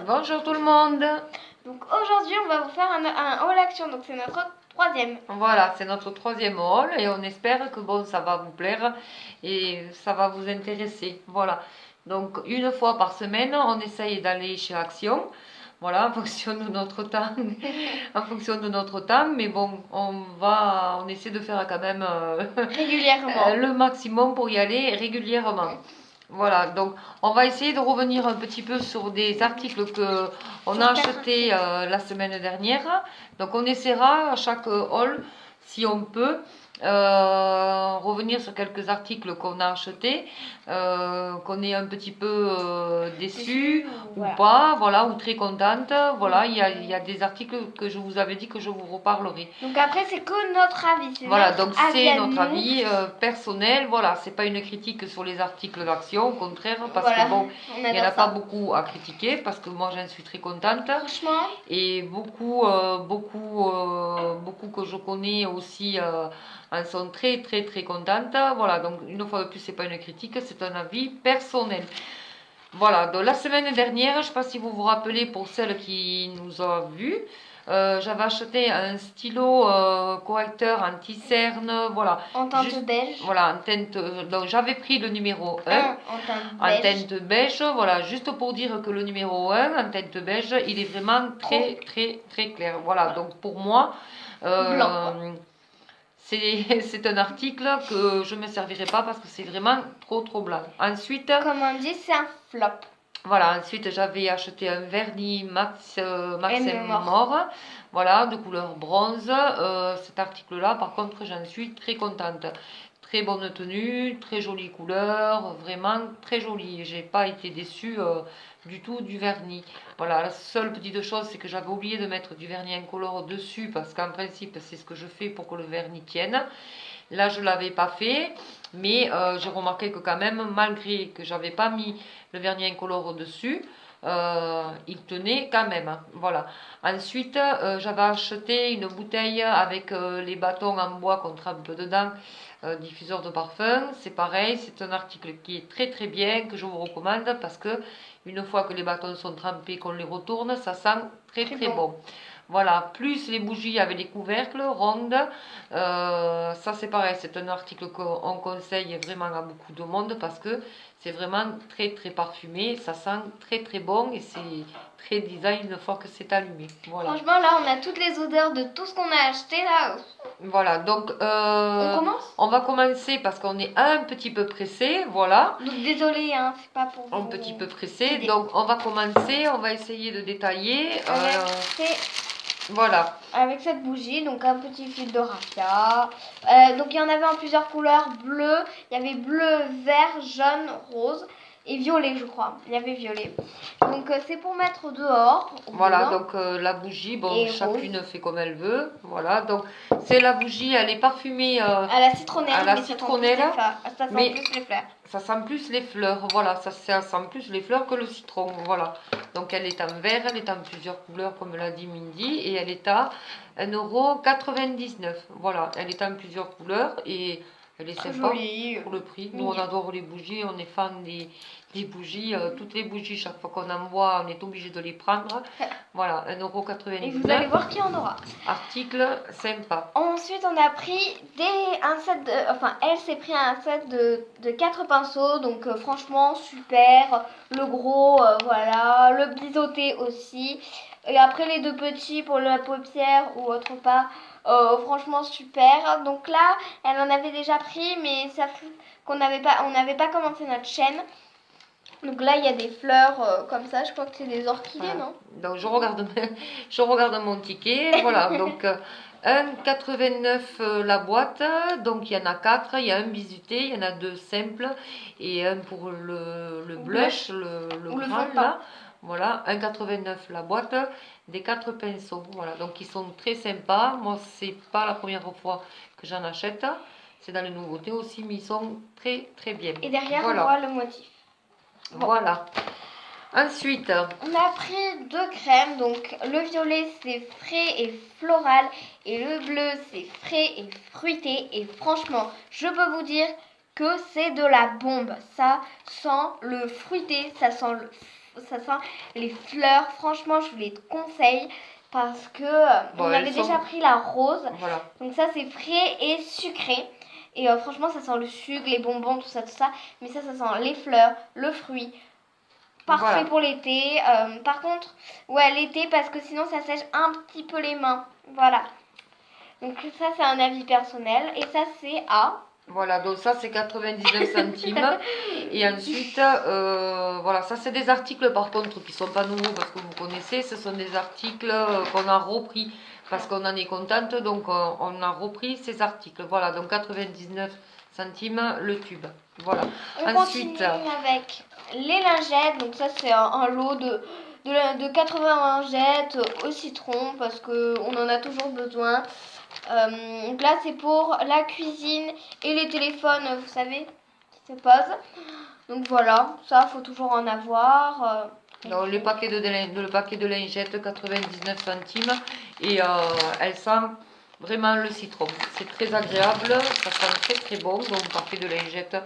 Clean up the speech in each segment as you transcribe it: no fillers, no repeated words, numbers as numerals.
Bonjour tout le monde. Donc aujourd'hui on va vous faire un haul action, donc c'est notre troisième. Voilà, c'est notre troisième haul et on espère que bon, ça va vous plaire et ça va vous intéresser. Voilà, donc une fois par semaine, on essaye d'aller chez Action. Voilà, en fonction de notre temps, mais bon, on essaie de faire quand même Régulièrement. le maximum pour y aller régulièrement. Voilà, donc on va essayer de revenir un petit peu sur des articles que on a achetés la semaine dernière. Donc on essaiera à chaque haul, si on peut, revenir sur quelques articles qu'on a achetés, qu'on est un petit peu déçus ou pas, voilà, ou très contente. Voilà, il y a des articles que je vous avais dit que je vous reparlerai. Donc après c'est que notre avis. Voilà, donc c'est notre avis personnel. Voilà, c'est pas une critique sur les articles d'Action, au contraire, parce que bon, il n'y en a pas beaucoup à critiquer, parce que moi j'en suis très contente. Franchement. Et beaucoup que je connais aussi en sont très contentes. Voilà, donc une fois de plus, c'est pas une critique, c'est un avis personnel. Voilà, donc la semaine dernière, je ne sais pas si vous vous rappelez, pour celles qui nous ont vues, j'avais acheté un stylo correcteur anti-cerne, voilà. En teinte beige. Voilà, en teinte, donc j'avais pris le numéro 1 en teinte beige, voilà, juste pour dire que le numéro 1 en teinte beige, il est vraiment très clair. Voilà, donc pour moi, c'est un article que je ne me servirai pas parce que c'est vraiment trop blanc. Ensuite, comme on dit, c'est un flop. Voilà, ensuite j'avais acheté un vernis Max Mort, voilà, de couleur bronze. Cet article-là, par contre, j'en suis très contente. Très bonne tenue, très jolie couleur, vraiment très jolie. J'ai pas été déçue du tout du vernis. Voilà, la seule petite chose, c'est que j'avais oublié de mettre du vernis incolore dessus, parce qu'en principe, c'est ce que je fais pour que le vernis tienne. Là, je ne l'avais pas fait, mais j'ai remarqué que quand même, malgré que j'avais pas mis le vernis incolore dessus, il tenait quand même. Voilà. Ensuite, j'avais acheté une bouteille avec les bâtons en bois qu'on trempe dedans, diffuseur de parfum. C'est pareil, c'est un article qui est très bien, que je vous recommande, parce que une fois que les bâtons sont trempés, qu'on les retourne, ça sent très bon. Voilà, plus les bougies avec des couvercles rondes, ça c'est pareil, c'est un article qu'on conseille vraiment à beaucoup de monde parce que c'est vraiment très parfumé, ça sent très bon et c'est très design une fois que c'est allumé. Voilà. Franchement là on a toutes les odeurs de tout ce qu'on a acheté là. Voilà, donc on commence. On va commencer parce qu'on est un petit peu pressé, voilà. Donc désolé, hein, c'est pas pour vous. Un petit peu pressé, donc on va commencer, on va essayer de détailler. Voilà. Avec cette bougie, donc un petit fil de raffia. Donc il y en avait en plusieurs couleurs, bleu, il y avait bleu, vert, jaune, rose et violet je crois. Il y avait violet. Donc c'est pour mettre dehors. Voilà, donc la bougie, bon, et chacune rose. Fait comme elle veut. Voilà, donc c'est la bougie, elle est parfumée à la citronnelle. À la citronnelle. Ça sent plus les fleurs. Ça sent plus les fleurs, voilà, ça sent plus les fleurs que le citron, voilà. Donc elle est en vert, elle est en plusieurs couleurs comme l'a dit Mindy et elle est à 1,99 €. Voilà, elle est en plusieurs couleurs et elle est sympa pour le prix. Nous on adore les bougies, on est fan des bougies, toutes les bougies, chaque fois qu'on en voit, on est obligé de les prendre. Voilà, 1,99 €. Et vous allez voir qu'il y en aura. Article sympa. Ensuite on a pris un set elle s'est pris un set de 4 pinceaux, donc franchement super. Le gros, voilà, le biseauté aussi. Et après les deux petits pour la paupière ou autre part. Franchement super. Donc là elle en avait déjà pris, mais ça fait qu'on n'avait pas commencé notre chaîne. Donc là il y a des fleurs comme ça, je crois que c'est des orchidées, voilà. Non? Donc je regarde mon ticket, voilà, donc 1,89 € la boîte, donc il y en a 4, il y a un bizuté, il y en a 2 simples et un pour le blush, le grand là. Voilà, 1,89 € la boîte, des 4 pinceaux, voilà, donc ils sont très sympas. Moi c'est pas la première fois que j'en achète, c'est dans les nouveautés aussi, mais ils sont très bien. Et derrière voilà. On voit le motif. Bon. Voilà. Ensuite, on a pris 2 crèmes, donc le violet c'est frais et floral et le bleu c'est frais et fruité et franchement je peux vous dire que c'est de la bombe. Ça sent le fruité, ça sent le ça sent les fleurs. Franchement, je vous les conseille parce que on avait déjà pris la rose. Voilà. Donc ça, c'est frais et sucré. Et franchement, ça sent le sucre, les bonbons, tout ça. Mais ça sent les fleurs, le fruit. Parfait pour l'été. Par contre, ouais, l'été, parce que sinon, ça sèche un petit peu les mains. Voilà. Donc ça, c'est un avis personnel. Et ça, c'est à... Voilà, donc ça c'est 99 centimes. Et ensuite, voilà, ça c'est des articles par contre qui sont pas nouveaux parce que vous connaissez, ce sont des articles qu'on a repris parce qu'on en est contente, donc on a repris ces articles. Voilà, donc 99 centimes le tube. Voilà. On continue avec les lingettes, donc ça c'est un lot de 80 lingettes au citron parce qu'on en a toujours besoin. Donc là c'est pour la cuisine et les téléphones, vous savez, qui se posent. Donc voilà, ça faut toujours en avoir. Donc le paquet de lingettes 99 centimes et elle sent vraiment le citron. C'est très agréable, ça sent très très bon. Donc paquet de lingettes,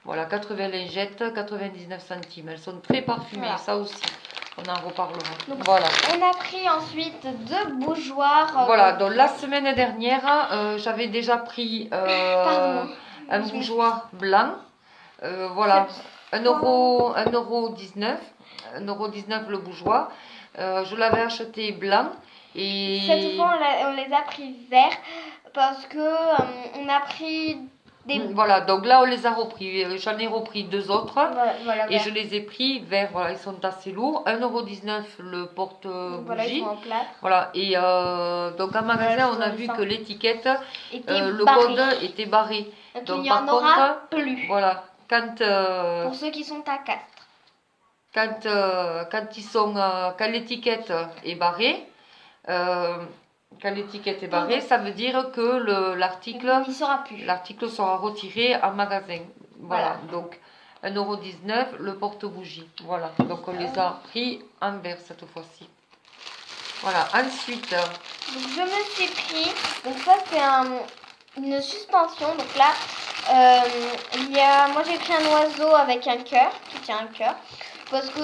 voilà, 80 lingettes, 99 centimes. Elles sont très parfumées, voilà. Ça aussi. On en reparlera. Donc, voilà. On a pris ensuite deux bougeoirs. Voilà, donc la semaine dernière, j'avais déjà pris un bougeoir blanc. Voilà, 1,19 € le bougeoir. Je l'avais acheté blanc. Et cette fois, on les a pris verts parce que on a pris des... Voilà, donc là on les a repris. J'en ai repris deux autres. Voilà, et je les ai pris verts. Voilà, ils sont assez lourds. 1,19 € le porte-bougie. Voilà, ils sont en plâtre. Voilà, et donc en magasin, on a vu que l'étiquette, le barré. code était barré. Donc il n'y en aura plus. Voilà, quand... pour ceux qui sont à Castres. Quand l'étiquette est barrée, ça veut dire que l'article sera retiré en magasin. Voilà. Donc 1,19 € le porte-bougie. Voilà, donc on les a pris en vert cette fois-ci. Voilà, ensuite... Donc je me suis pris, donc ça c'est une suspension, donc là, moi j'ai pris un oiseau avec un cœur, qui tient un cœur. Parce que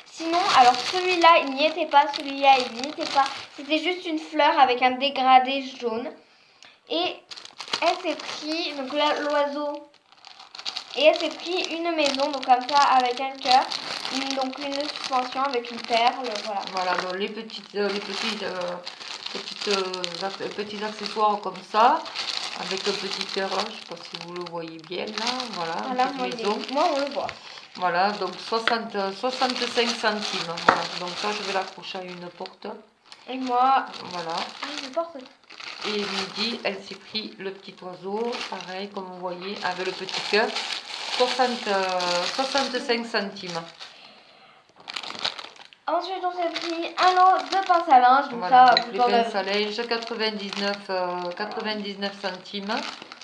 sinon, alors celui-là, il n'y était pas, celui-là, il n'y était pas. C'était juste une fleur avec un dégradé jaune. Et elle s'est pris, donc là, l'oiseau. Et elle s'est pris une maison, donc comme ça, avec un cœur. Donc une suspension avec une perle, voilà. Voilà, donc les petits accessoires comme ça. Avec un petit cœur là, je ne sais pas si vous le voyez bien là. Voilà, moi on le voit. Voilà, donc 65 centimes. Voilà, donc ça, je vais l'accrocher à une porte. Et moi, voilà. Une porte. Et midi, elle s'est pris le petit oiseau, pareil, comme vous voyez, avec le petit cœur. 65 centimes. Ensuite, on s'est pris un lot de pinces à linge. Donc voilà, ça, donc les pinces à linge, 99 centimes.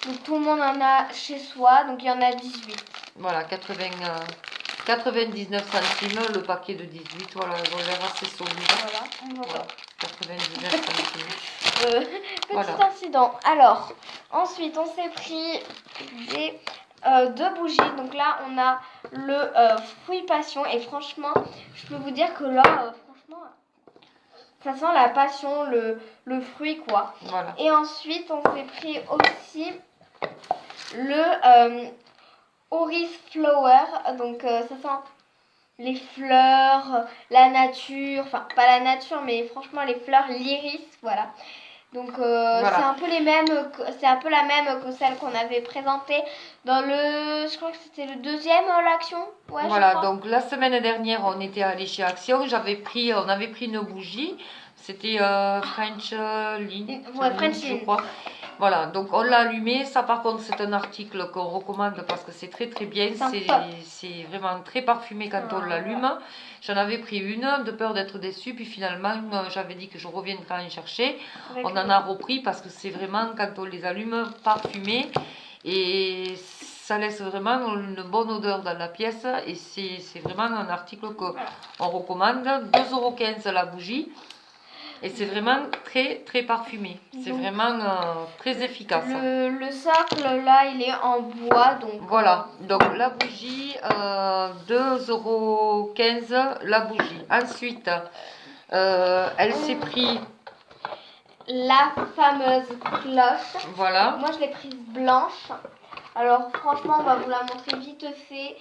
Donc tout le monde en a chez soi, donc il y en a 18. Voilà, 99 centimes, le paquet de 18, voilà, ils ont l'air assez solide. Voilà. 99 centimes. Petit incident. Alors, ensuite, on s'est pris deux bougies. Donc là, on a le fruit passion. Et franchement, je peux vous dire que là, franchement, ça sent la passion, le fruit, quoi. Voilà. Et ensuite, on s'est pris aussi le Oris Flower, donc ça sent les fleurs, la nature, enfin pas la nature mais franchement les fleurs, l'iris, voilà. Donc c'est un peu la même que celle qu'on avait présentée dans je crois que c'était le deuxième l'Action. Ouais, voilà, donc la semaine dernière on était allé chez Action, on avait pris une bougie, c'était French Lean, je crois. Voilà, donc on l'a allumé. Ça, par contre, c'est un article qu'on recommande parce que c'est très très bien. C'est vraiment très parfumé quand on l'allume. J'en avais pris une de peur d'être déçue. Puis finalement, j'avais dit que je reviendrais en chercher. On en a repris parce que c'est vraiment, quand on les allume, parfumé. Et ça laisse vraiment une bonne odeur dans la pièce. Et c'est vraiment un article qu'on recommande. 2,15 € la bougie. Et c'est vraiment très très parfumé. C'est vraiment très efficace. Le socle là, il est en bois. Donc voilà, donc la bougie, 2,15 € la bougie. Ensuite, elle s'est pris... la fameuse cloche. Voilà. Moi, je l'ai prise blanche. Alors, franchement, on va vous la montrer vite fait.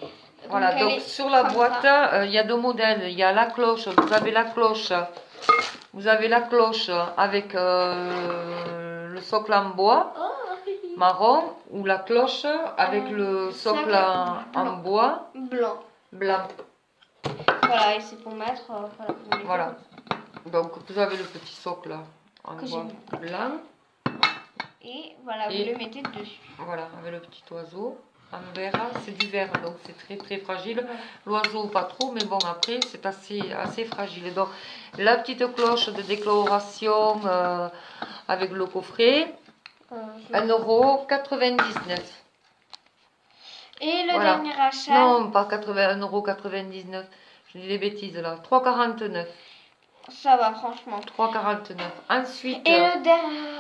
Voilà, donc sur la boîte, il y a 2 modèles. Il y a la cloche, vous avez la cloche avec le socle en bois marron ou la cloche avec le socle en bois blanc. Voilà, et c'est pour mettre. Voilà, donc vous avez le petit socle en bois blanc. Et voilà, vous le mettez dessus. Voilà, avec le petit oiseau. En verre, c'est du verre, donc c'est très très fragile. L'oiseau pas trop, mais bon après c'est assez fragile. Donc la petite cloche de décoloration avec le coffret, 1,99 €. Et le dernier achat. Non, pas 1,99 €. Je dis des bêtises là. 3,49 €. Ça va franchement. 3,49 €. Ensuite. Et le dernier.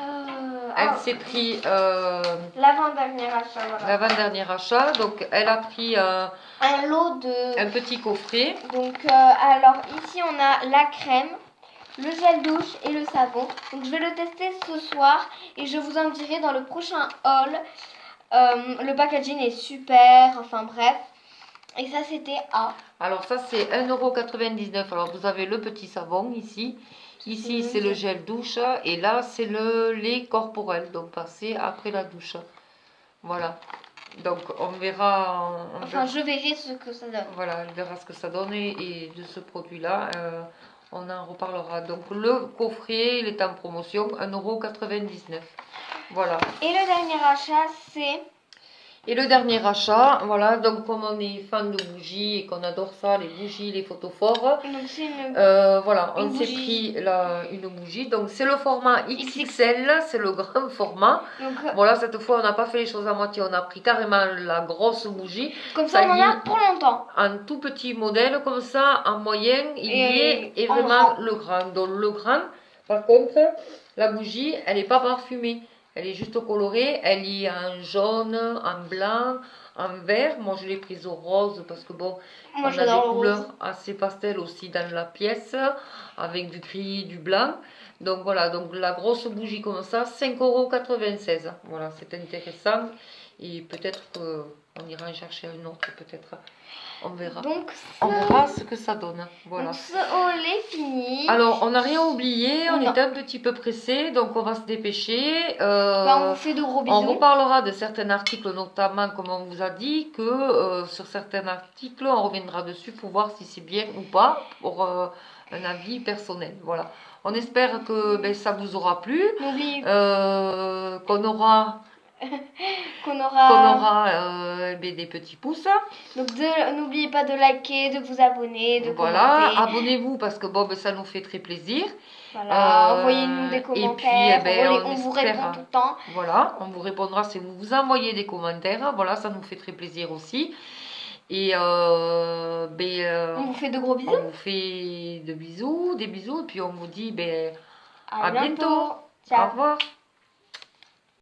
Elle s'est pris l'avant-dernier achat. Voilà. L'avant-dernier achat. Donc elle a pris un lot de. Un petit coffret. Donc alors ici on a la crème, le gel douche et le savon. Donc je vais le tester ce soir et je vous en dirai dans le prochain haul. Le packaging est super. Enfin bref. Et ça c'était A. Alors ça c'est 1,99 €. Alors vous avez le petit savon ici. Ici c'est le gel douche et là c'est le lait corporel. Donc passé après la douche. Voilà. Donc on verra. Je verrai ce que ça donne. Voilà, on verra ce que ça donne et de ce produit là. On en reparlera. Donc le coffret il est en promotion 1,99 €. Voilà. Et le dernier achat c'est. Et le dernier achat, voilà, donc comme on est fan de bougies et qu'on adore ça, les bougies, les photophores, donc c'est voilà, on s'est pris une bougie, donc c'est le format XXL, c'est le grand format. Donc, voilà, cette fois on n'a pas fait les choses à moitié, on a pris carrément la grosse bougie. Comme ça on en a pour longtemps. Un tout petit modèle comme ça, en moyen, et vraiment le grand. Donc le grand, par contre, la bougie, elle n'est pas parfumée. Elle est juste colorée, elle est en jaune, en blanc, en vert. Moi je l'ai prise au rose parce que bon, on a des couleurs assez pastel aussi dans la pièce, avec du gris, du blanc. Donc voilà, donc la grosse bougie comme ça, 5,96 €. Voilà, c'est intéressant et peut-être qu'on ira en chercher une autre, peut-être. On verra. Donc, on verra ce que ça donne. Voilà. Donc ce haul est fini. Alors, on n'a rien oublié. On était un petit peu pressé, donc on va se dépêcher. On vous fait de gros bisous. On reparlera de certains articles, notamment, comme on vous a dit, que sur certains articles, on reviendra dessus pour voir si c'est bien ou pas, pour un avis personnel. Voilà. On espère que ça vous aura plu, qu'on aura des petits pouces. Donc n'oubliez pas de liker, de vous abonner, de commenter. Abonnez-vous parce que ça nous fait très plaisir. Voilà, envoyez-nous des commentaires, et puis, on vous répond tout le temps. Voilà, on vous répondra si vous vous envoyez des commentaires. Voilà, ça nous fait très plaisir aussi. Et on vous fait de gros bisous. On vous fait des bisous, et puis on vous dit à bientôt. Ciao. Au revoir.